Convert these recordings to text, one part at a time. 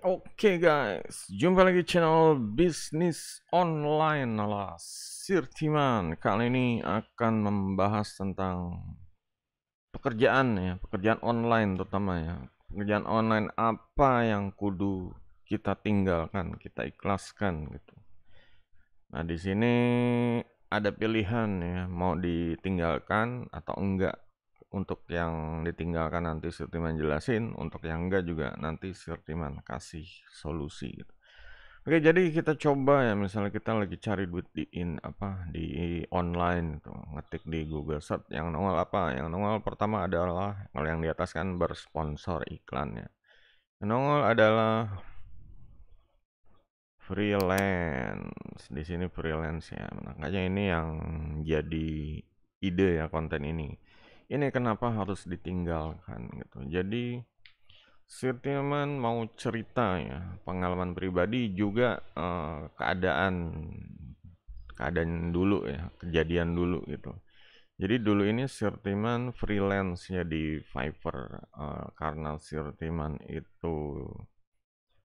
Oke guys, jumpa lagi channel bisnis online ala Sirtiman. Kali ini akan membahas tentang pekerjaan ya, pekerjaan online terutama ya. Pekerjaan online apa yang kudu kita tinggalkan, kita ikhlaskan gitu. Nah, di sini ada pilihan ya, mau ditinggalkan atau enggak. Untuk yang ditinggalkan nanti Sirtiman jelasin, untuk yang enggak juga nanti Sirtiman kasih solusi gitu. Oke, jadi kita coba ya, misalnya kita lagi cari duit di online itu, ngetik di Google Search yang nongol apa? Yang nongol pertama adalah kalau yang di atas kan bersponsor iklannya. Yang nongol adalah freelance. Di sini freelance ya. Makanya ini yang jadi ide ya konten ini. Ini kenapa harus ditinggalkan gitu. Jadi Sirtiman mau cerita ya, pengalaman pribadi juga keadaan dulu ya, kejadian dulu gitu. Jadi dulu ini Sirtiman freelance ya di Fiverr, karena Sirtiman itu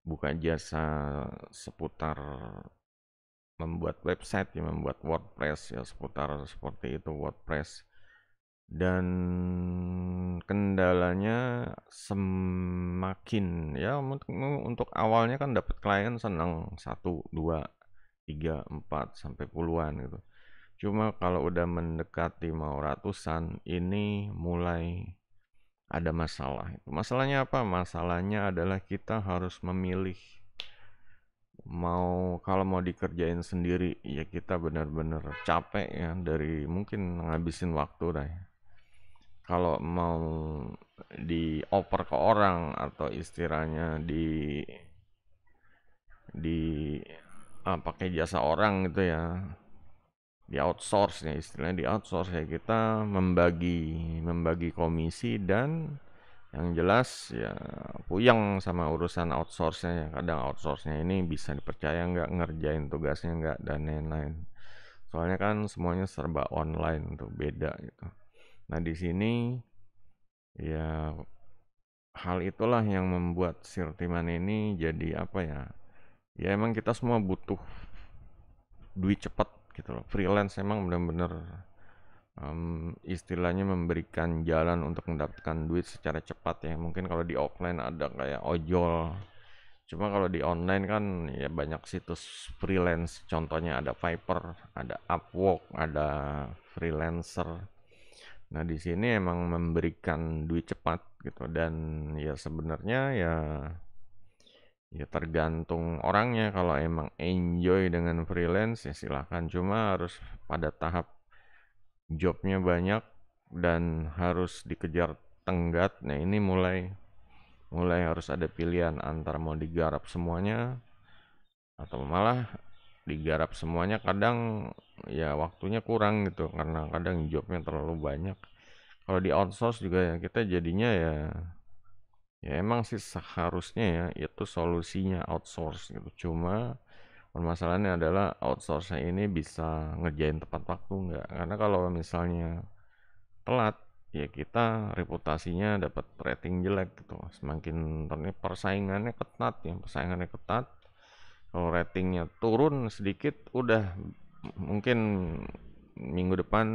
buka jasa seputar membuat website ya, membuat WordPress ya, seputar seperti itu WordPress. Dan kendalanya semakin ya, untuk awalnya kan dapat klien senang, satu dua tiga empat sampai puluhan gitu. Cuma kalau udah mendekati mau ratusan ini mulai ada masalah. Masalahnya apa? Masalahnya adalah kita harus memilih, kalau mau dikerjain sendiri ya kita benar-benar capek ya, dari mungkin ngabisin waktu dah ya. Kalau mau dioper ke orang atau istilahnya di pakai jasa orang gitu ya, di outsource ya, istilahnya di outsource ya, kita membagi membagi komisi. Dan yang jelas ya puyeng sama urusan outsource-nya ya. Kadang outsource-nya ini bisa dipercaya nggak, ngerjain tugasnya nggak, dan lain-lain. Soalnya kan semuanya serba online tuh, beda gitu. Nah, di sini ya hal itulah yang membuat Sirtiman ini jadi apa ya? Ya emang kita semua butuh duit cepat gitu loh. Freelance emang bener-bener istilahnya memberikan jalan untuk mendapatkan duit secara cepat ya. Mungkin kalau di offline ada kayak ojol. Cuma kalau di online kan ya banyak situs freelance. Contohnya ada Fiverr, ada Upwork, ada Freelancer. Nah, di sini emang memberikan duit cepat gitu. Dan ya sebenarnya ya tergantung orangnya. Kalau emang enjoy dengan freelance ya silahkan. Cuma harus pada tahap jobnya banyak dan harus dikejar tenggat. Nah, ini mulai mulai harus ada pilihan antara mau digarap semuanya atau malah digarap semuanya. Kadang ya waktunya kurang gitu karena kadang jobnya terlalu banyak. Kalau di outsource juga ya kita jadinya ya emang sih seharusnya ya itu solusinya outsource gitu. Cuma permasalahannya adalah outsource ini bisa ngerjain tepat waktu nggak? Karena kalau misalnya telat ya kita reputasinya dapat rating jelek gitu. Semakin persaingannya ketat ya, persaingannya ketat. Kalau ratingnya turun sedikit udah mungkin minggu depan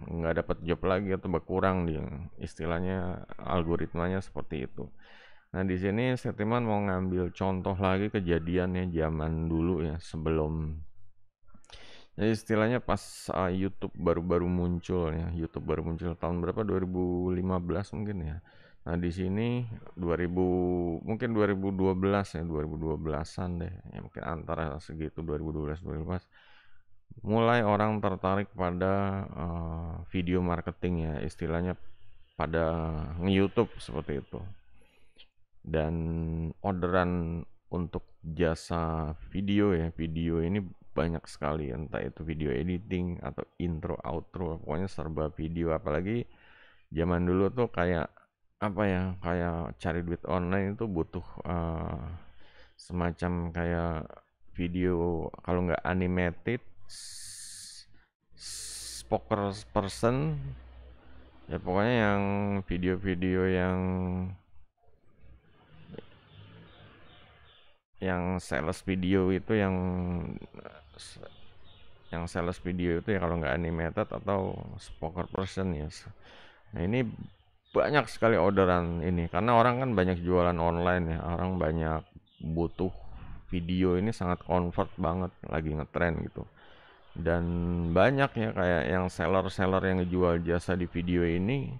nggak dapat job lagi atau berkurang, dia istilahnya algoritmanya seperti itu. Nah, di sini Setiman mau ngambil contoh lagi kejadiannya zaman dulu ya, sebelum ya istilahnya pas YouTube baru-baru muncul ya. YouTube baru muncul tahun berapa? 2015 mungkin ya. Nah, di sini 2000, mungkin 2012 ya, 2012-an deh. Ya mungkin antara segitu, 2012 2015. Mulai orang tertarik pada video marketing ya, istilahnya pada nge-YouTube seperti itu. Dan orderan untuk jasa video ya, video ini banyak sekali, entah itu video editing atau intro outro, pokoknya serba video. Apalagi zaman dulu tuh kayak apa ya, kayak cari duit online itu butuh semacam kayak video, kalau nggak animated, poker person ya, pokoknya yang video-video yang yang sales video itu yang sales video itu ya kalau nggak animated atau spoken person ya. Nah ini banyak sekali orderan ini karena orang kan banyak jualan online ya, orang banyak butuh video ini sangat convert banget, lagi ngetren gitu. Dan banyak ya kayak yang seller-seller yang ngejual jasa di video ini,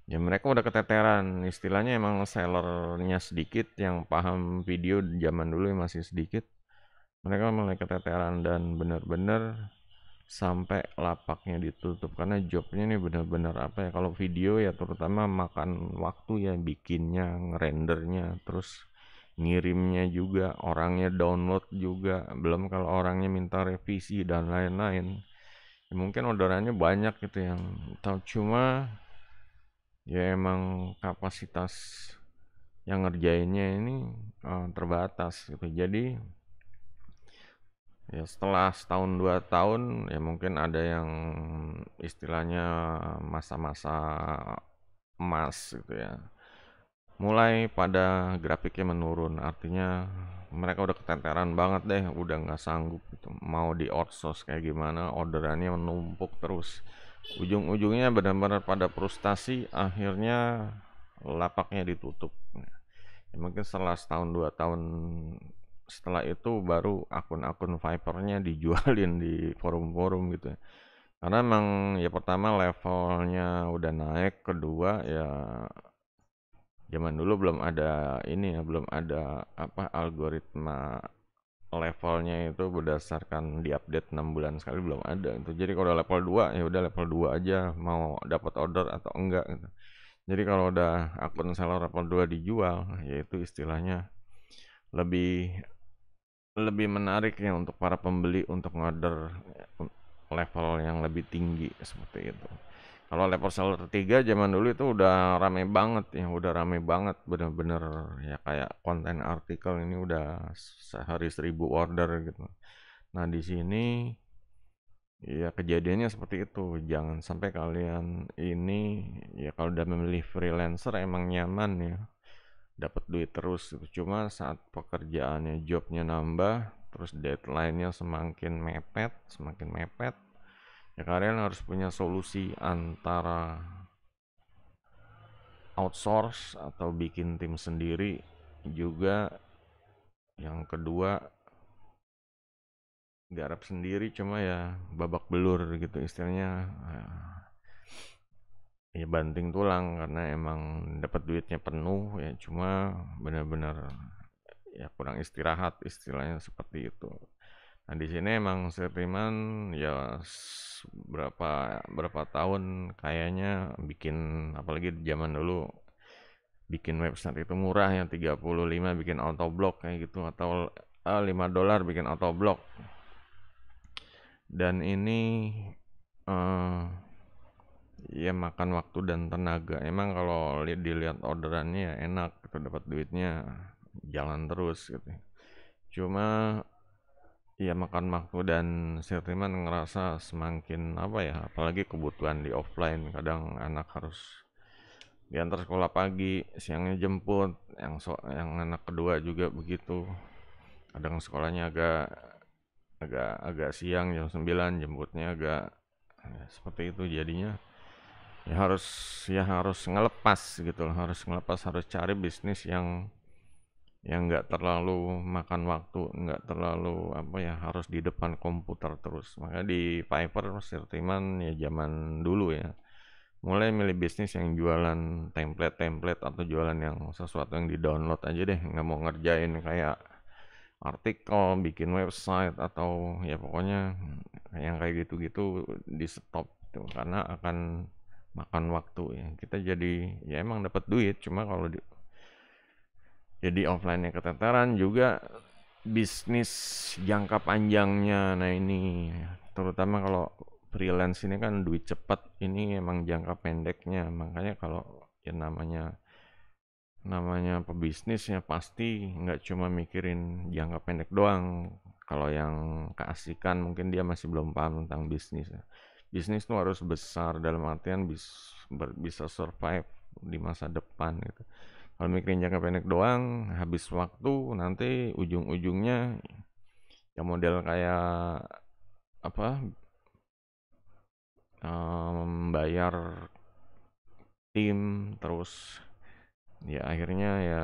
ya mereka udah keteteran. Istilahnya emang sellernya sedikit, yang paham video zaman dulu yang masih sedikit. Mereka mulai keteteran dan bener-bener sampai lapaknya ditutup karena jobnya ini bener-bener apa ya, kalau video ya terutama makan waktu ya, bikinnya, ngerendernya, terus ngirimnya juga, orangnya download juga, belum kalau orangnya minta revisi dan lain-lain. Ya, mungkin orderannya banyak gitu yang tahu, cuma ya emang kapasitas yang ngerjainnya ini terbatas gitu. Jadi ya setelah setahun 2 tahun ya mungkin ada yang istilahnya masa-masa emas gitu ya, mulai pada grafiknya menurun, artinya mereka udah keteteran banget deh, udah nggak sanggup gitu. Mau di outsource kayak gimana, orderannya menumpuk terus. Ujung-ujungnya benar-benar pada frustasi, akhirnya lapaknya ditutup. Ya, mungkin setelah setahun 2 tahun setelah itu baru akun-akun Fiverr-nya dijualin di forum-forum gitu ya. Karena emang ya pertama levelnya udah naik, kedua ya zaman dulu belum ada ini ya, belum ada apa algoritma levelnya itu berdasarkan diupdate 6 bulan sekali, belum ada itu. Jadi kalau level 2 ya udah level 2 aja mau dapat order atau enggak gitu. Jadi kalau udah akun seller level 2 dijual, yaitu istilahnya lebih lebih menarik ya untuk para pembeli untuk ngorder level yang lebih tinggi seperti itu. Kalau level seller 3 zaman dulu itu udah rame banget ya, udah rame banget bener-bener ya, kayak konten artikel ini udah sehari 1000 order gitu. Nah di sini ya kejadiannya seperti itu. Jangan sampai kalian ini ya kalau udah memilih freelancer emang nyaman ya, dapat duit terus gitu. Cuma saat pekerjaannya, jobnya nambah, terus deadline-nya semakin mepet, ya kalian harus punya solusi antara outsource atau bikin tim sendiri juga. Yang kedua garap sendiri, cuma ya babak belur gitu istilahnya, ya banting tulang karena emang dapat duitnya penuh ya, cuma benar-benar ya kurang istirahat istilahnya seperti itu. Nah di sini emang Sirtiman ya berapa berapa tahun kayaknya bikin, apalagi di zaman dulu bikin website itu murah yang 35 bikin autoblog kayak gitu, atau $5 bikin autoblog. Dan ini eh, ya makan waktu dan tenaga. Emang kalau dilihat orderannya ya enak gitu, dapat duitnya jalan terus gitu. Cuma ya makan waktu, dan Sirtiman ngerasa semakin apa ya, apalagi kebutuhan di offline, kadang anak harus diantar sekolah pagi, siangnya jemput, yang anak kedua juga begitu. Kadang sekolahnya agak agak agak siang jam 9, jemputnya agak ya, seperti itu jadinya. Ya harus ngelepas gitu loh, harus cari bisnis yang nggak terlalu makan waktu, nggak terlalu apa ya, harus di depan komputer terus. Makanya di Fiverr Sirtiman ya zaman dulu ya mulai milih bisnis yang jualan template-template atau jualan yang sesuatu yang di-download aja deh, nggak mau ngerjain kayak artikel, bikin website atau ya pokoknya yang kayak gitu-gitu di stop tuh, karena akan makan waktu ya. Kita jadi ya emang dapat duit, cuma kalau jadi offline-nya keteteran juga bisnis jangka panjangnya. Nah ini terutama kalau freelance ini kan duit cepat, ini emang jangka pendeknya. Makanya kalau ya namanya pebisnis ya pasti nggak cuma mikirin jangka pendek doang. Kalau yang keasikan mungkin dia masih belum paham tentang bisnis ya. Bisnis tuh harus besar dalam artian bisa survive di masa depan gitu. Kalau mikirin jangka pendek doang, habis waktu, nanti ujung-ujungnya ya model kayak apa, bayar tim, terus ya akhirnya ya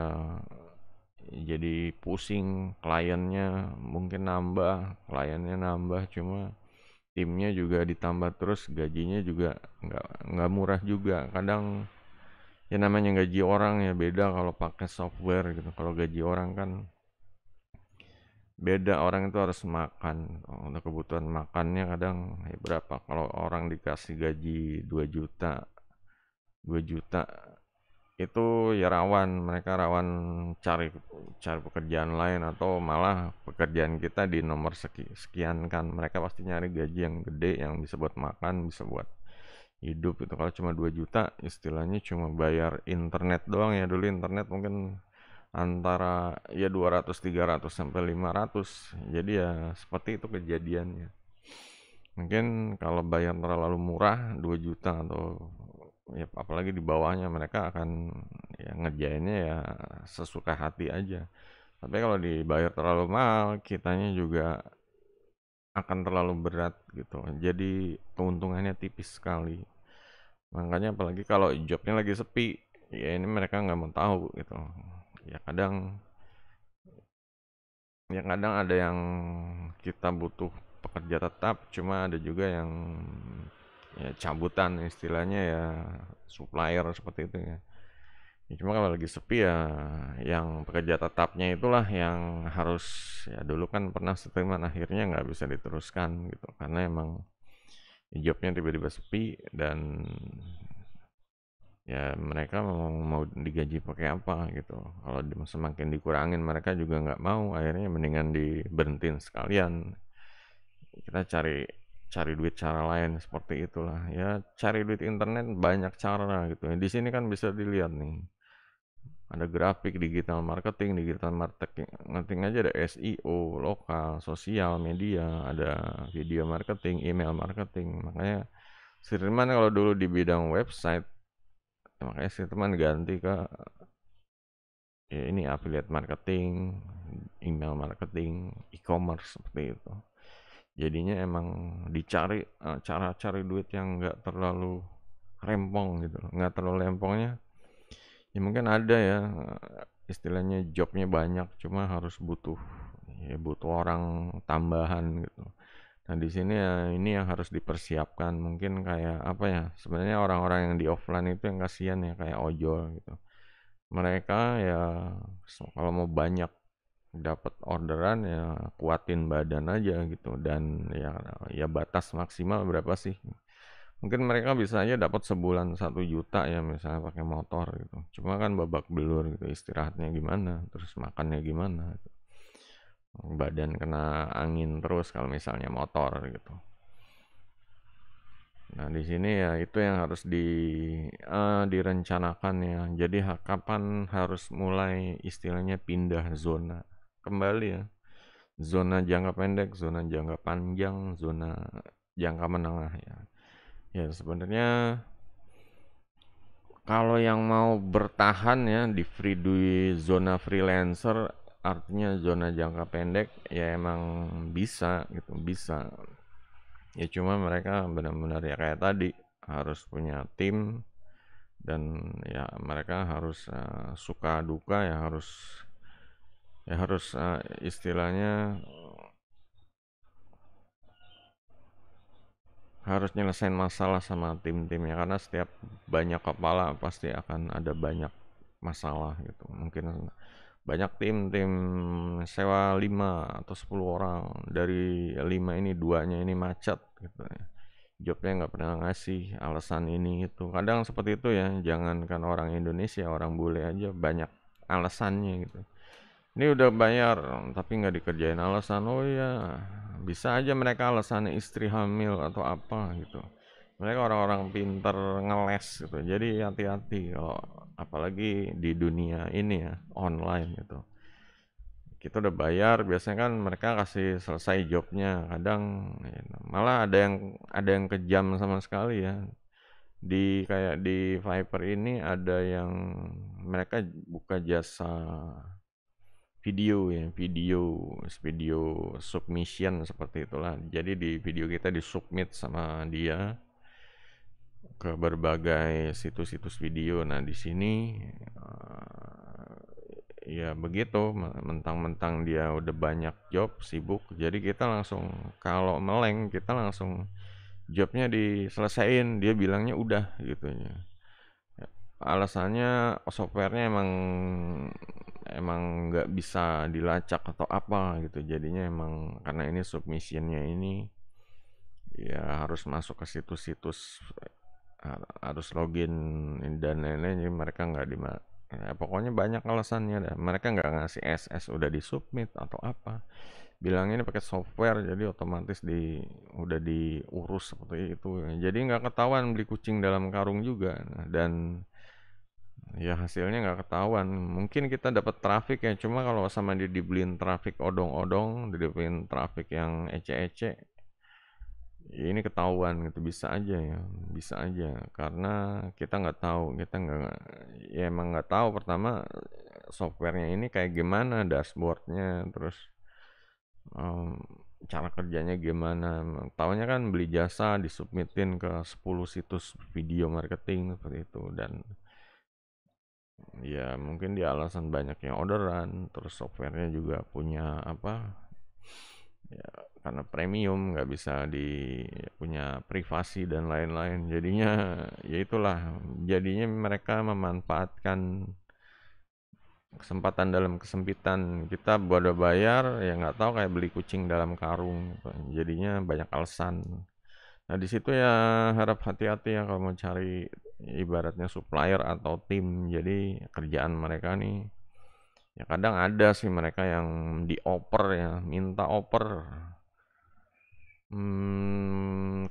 jadi pusing, kliennya nambah, cuma timnya juga ditambah terus, gajinya juga nggak murah juga. Kadang ya namanya gaji orang ya beda kalau pakai software gitu. Kalau gaji orang kan beda, orang itu harus makan. Untuk kebutuhan makannya kadang ya berapa? Kalau orang dikasih gaji 2 juta, 2 juta itu ya mereka rawan cari cari pekerjaan lain, atau malah pekerjaan kita di nomor sekian kan. Mereka pasti nyari gaji yang gede yang bisa buat makan, bisa buat hidup itu. Kalau cuma 2 juta istilahnya cuma bayar internet doang ya, dulu internet mungkin antara ya 200 300 sampai 500. Jadi ya seperti itu kejadiannya. Mungkin kalau bayar terlalu murah 2 juta atau ya apalagi di bawahnya, mereka akan ya ngerjainnya ya sesuka hati aja. Tapi kalau dibayar terlalu mahal, kitanya juga akan terlalu berat gitu. Jadi keuntungannya tipis sekali. Makanya apalagi kalau jobnya lagi sepi, ya ini mereka nggak mau tahu gitu. Ya kadang kadang ada yang kita butuh pekerja tetap, cuma ada juga yang ya cabutan istilahnya ya, supplier seperti itu ya. Ya cuma kalau lagi sepi ya yang pekerja tetapnya itulah yang harus, ya dulu kan pernah setelan akhirnya nggak bisa diteruskan gitu karena emang jobnya tiba-tiba sepi. Dan ya mereka mau digaji pakai apa gitu. Kalau semakin dikurangin mereka juga nggak mau, akhirnya mendingan diberhentiin sekalian. Kita cari cari duit cara lain seperti itulah ya. Cari duit internet banyak cara gitu ya. Di sini kan bisa dilihat nih, ada grafik, digital marketing aja, ada SEO, lokal, sosial media, ada video marketing, email marketing. Makanya Sirman kalau dulu di bidang website, makanya Sirman ganti ke ya ini affiliate marketing, email marketing, e-commerce seperti itu. Jadinya emang dicari cara cari duit yang nggak terlalu rempong gitu, nggak terlalu lempongnya. Ya mungkin ada ya, istilahnya jobnya banyak, cuma harus butuh orang tambahan gitu. Nah di sini ya ini yang harus dipersiapkan. Mungkin kayak apa ya? Sebenarnya orang-orang yang di offline itu yang kasihan ya, kayak ojol gitu. Mereka ya kalau mau banyak dapat orderan ya kuatin badan aja gitu. Dan ya batas maksimal berapa sih? Mungkin mereka bisa aja dapat sebulan 1 juta ya misalnya pakai motor gitu. Cuma kan babak belur gitu, istirahatnya gimana, terus makannya gimana gitu. Badan kena angin terus kalau misalnya motor gitu. Nah, di sini ya itu yang harus direncanakan ya. Jadi kapan harus mulai istilahnya pindah zona kembali ya. Zona jangka pendek, zona jangka panjang, zona jangka menengah ya. Ya sebenarnya kalau yang mau bertahan ya di zona freelancer, artinya zona jangka pendek, ya emang bisa gitu, bisa. Ya cuma mereka benar-benar ya kayak tadi harus punya tim. Dan ya mereka harus suka duka ya harus istilahnya harus nyelesain masalah sama tim-timnya, karena setiap banyak kepala pasti akan ada banyak masalah gitu. Mungkin banyak tim sewa 5 atau 10 orang, dari 5 ini duanya ini macet gitu ya. Jobnya nggak pernah ngasih alasan ini itu. Kadang seperti itu ya, jangankan orang Indonesia, orang bule aja banyak alasannya gitu. Ini udah bayar tapi nggak dikerjain, alasan oh iya, bisa aja mereka alasannya istri hamil atau apa gitu. Mereka orang-orang pinter ngeles gitu. Jadi hati-hati kalau apalagi di dunia ini ya, online gitu. Kita udah bayar, biasanya kan mereka kasih selesai jobnya. Kadang ya, malah ada yang kejam sama sekali ya. Kayak di Viper ini ada yang mereka buka jasa video ya, video submission seperti itulah. Jadi di video kita disubmit sama dia ke berbagai situs-situs video. Nah, di sini ya begitu, mentang-mentang dia udah banyak job, sibuk, jadi kita langsung kalau meleng kita langsung jobnya diselesain, dia bilangnya udah gitu ya. Alasannya softwarenya emang nggak bisa dilacak atau apa gitu, jadinya emang karena ini submissionnya ini ya harus masuk ke situs-situs, harus login dan lain-lain, jadi mereka nggak ya, pokoknya banyak alasannya dah. Mereka nggak ngasih SS udah disubmit atau apa, bilangnya ini pakai software jadi otomatis udah diurus seperti itu, jadi nggak ketahuan beli kucing dalam karung juga. Nah, dan ya hasilnya nggak ketahuan, mungkin kita dapat traffic ya, cuma kalau sama dia dibeliin traffic odong-odong, dibeliin traffic yang ece-ece, ya ini ketahuan gitu, bisa aja ya, bisa aja karena kita nggak tahu, kita nggak ya emang nggak tahu pertama softwarenya ini kayak gimana, dashboardnya, terus em, cara kerjanya gimana. Tahunya kan beli jasa disubmitin ke 10 situs video marketing seperti itu, dan ya mungkin dia alasan banyaknya orderan, terus softwarenya juga punya apa ya, karena premium nggak bisa punya privasi dan lain-lain, jadinya ya itulah, jadinya mereka memanfaatkan kesempatan dalam kesempitan. Kita udah bayar ya nggak tahu, kayak beli kucing dalam karung gitu. Jadinya banyak alasan. Nah di situ ya harap hati-hati ya kalau mau cari ibaratnya supplier atau tim. Jadi kerjaan mereka nih ya kadang ada sih mereka yang dioper ya, minta oper,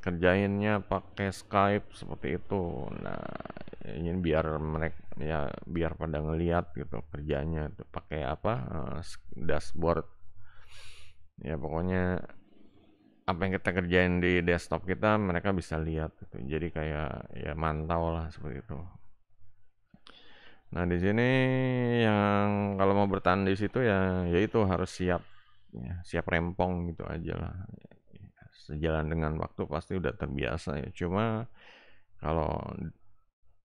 kerjainnya pakai Skype seperti itu. Nah, ini biar mereka ya biar pada ngeliat gitu kerjanya tuh pakai apa, dashboard. Ya pokoknya apa yang kita kerjain di desktop kita mereka bisa lihat gitu. Jadi kayak ya mantau lah seperti itu. Nah, di sini yang kalau mau bertahan di situ ya itu harus siap ya, siap rempong gitu aja lah. Sejalan dengan waktu pasti udah terbiasa ya. Cuma kalau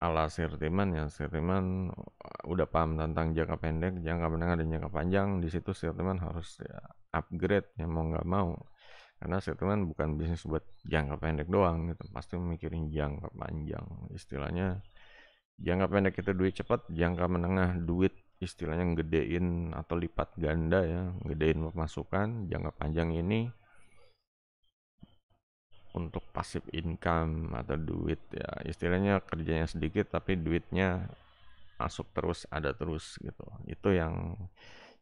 ala Sirtiman ya, Sirtiman udah paham tentang jangka pendek, jangka menengah, dan jangka panjang. Di situ Sirtiman harus ya upgrade ya mau nggak mau. Karena Sirtiman bukan bisnis buat jangka pendek doang gitu, pasti mikirin jangka panjang. Istilahnya jangka pendek itu duit cepat, jangka menengah duit istilahnya ngedein atau lipat ganda ya, ngedein pemasukan. Jangka panjang ini untuk passive income atau duit ya, istilahnya kerjanya sedikit tapi duitnya masuk terus, ada terus gitu. Itu yang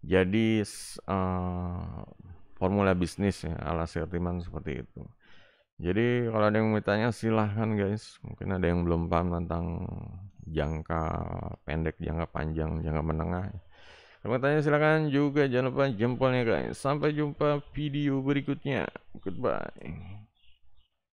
jadi formula bisnis ya ala Sirtiman seperti itu. Jadi kalau ada yang mau tanya silahkan guys, mungkin ada yang belum paham tentang jangka pendek, jangka panjang, jangka menengah. Kalau mau tanya silahkan juga, jangan lupa jempolnya guys. Sampai jumpa video berikutnya. Goodbye.